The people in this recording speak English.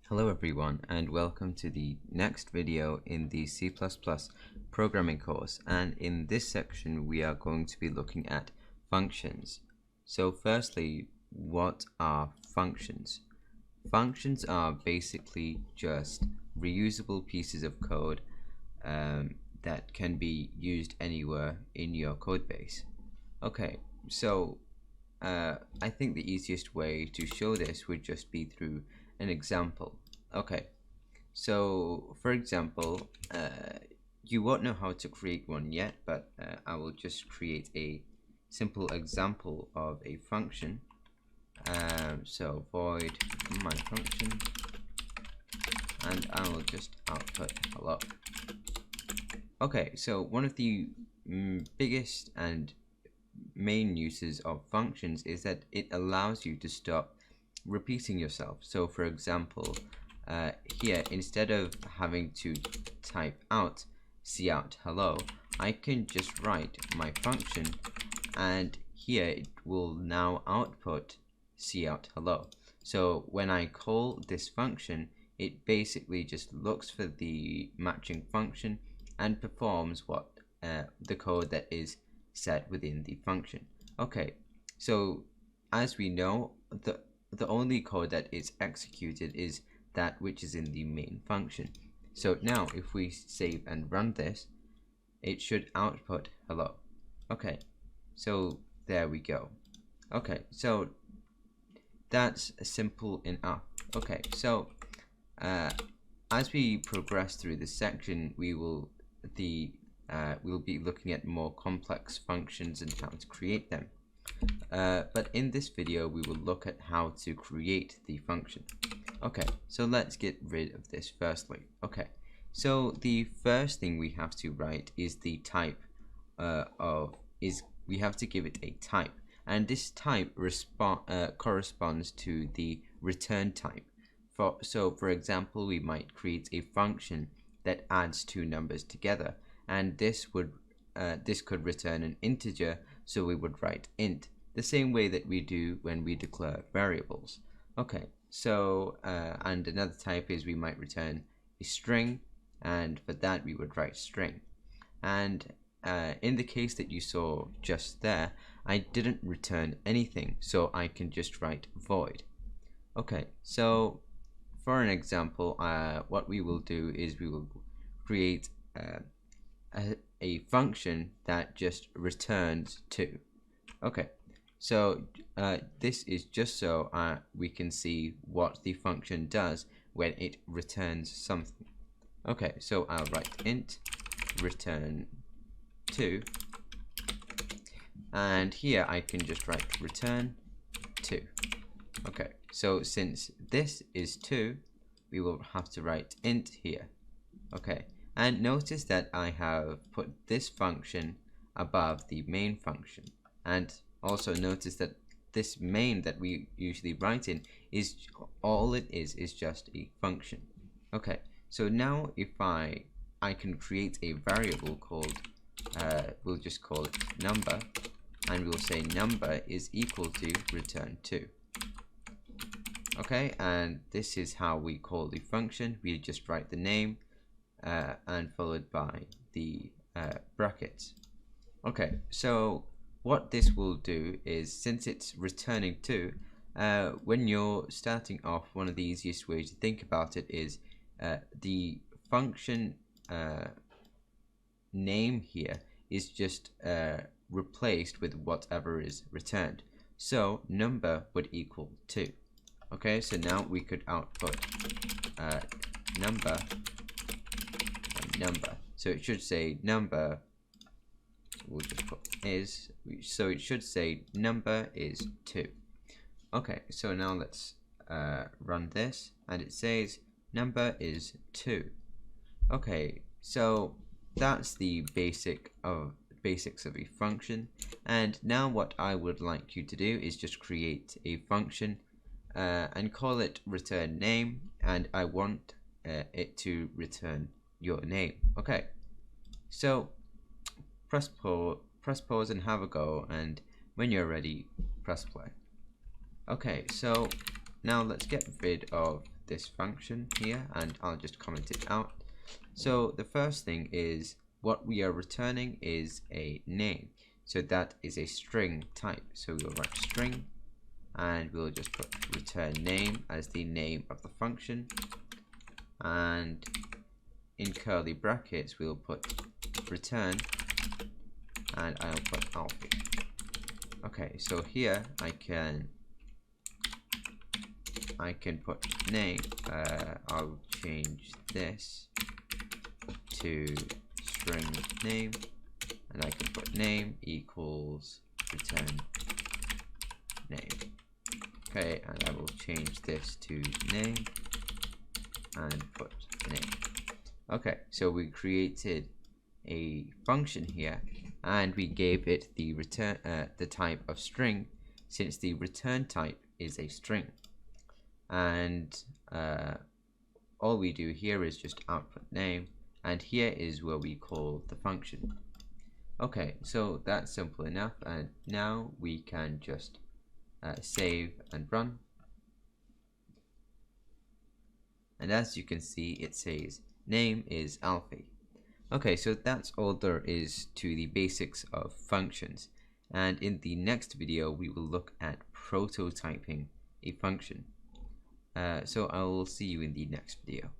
Hello everyone, and welcome to the next video in the C++ programming course, and in this section we are going to be looking at functions. So firstly, what are functions? Functions are basically just reusable pieces of code that can be used anywhere in your code base. Okay, so I think the easiest way to show this would just be through an example. Okay, so for example, you won't know how to create one yet, but I will just create a simple example of a function. So void my function, and I will just output hello. Okay, so one of the biggest and main uses of functions is that it allows you to stop repeating yourself. So for example, here, instead of having to type out cout hello, I can just write my function, and here it will now output cout hello. So when I call this function, it basically just looks for the matching function and performs what the code that is set within the function. Okay, so as we know, the only code that is executed is that which is in the main function. So now if we save and run this, it should output hello. Okay, so there we go. Okay, so that's simple enough. Okay, so as we progress through this section, we'll be looking at more complex functions and how to create them. But in this video, we will look at how to create the function. Okay, so let's get rid of this firstly. Okay, so the first thing we have to write is the type we have to give it a type, and this type corresponds to the return type. So for example, we might create a function that adds two numbers together, and this could return an integer, so we would write int, the same way that we do when we declare variables. Okay, so and another type is we might return a string, and for that we would write string. And in the case that you saw just there, I didn't return anything, so I can just write void. Okay, so for an example, what we will do is we will create a function that just returns 2. Okay, so this is just so we can see what the function does when it returns something. Okay, so I'll write int return 2, and here I can just write return 2. Okay, so since this is 2, we will have to write int here. Okay, and notice that I have put this function above the main function, and also notice that this main that we usually write in is all it is just a function. Okay, so now if I can create a variable called we'll just call it number, and we'll say number is equal to return 2. Okay, and this is how we call the function. We just write the name and followed by the brackets. Okay, so what this will do is, since it's returning 2, when you're starting off, one of the easiest ways to think about it is the function name here is just replaced with whatever is returned. So number would equal 2. Okay, so now we could output number and number. So it should say number, we'll just put is, so it should say number is 2. Okay, so now let's run this, and it says number is 2. Okay, so that's the basics of a function, and now what I would like you to do is just create a function and call it return name, and I want it to return your name. Okay, so press pause and have a go, and when you're ready, press play. Okay, so now let's get rid of this function here, and I'll just comment it out. So the first thing is what we are returning is a name. So that is a string type. So we'll write string and we'll just put return name as the name of the function, and in curly brackets we'll put return and I'll put Alfie. Okay, so here I can put name. I'll change this to string name, and I can put name equals return name. Okay, and I will change this to name and put name. Okay, so we created a function here, and we gave it the return the type of string, since the return type is a string, and all we do here is just output name, and here is where we call the function. Okay, so that's simple enough, and now we can just save and run, and as you can see it says name is Alfie. Okay, so that's all there is to the basics of functions, and in the next video we will look at prototyping a function. So I will see you in the next video.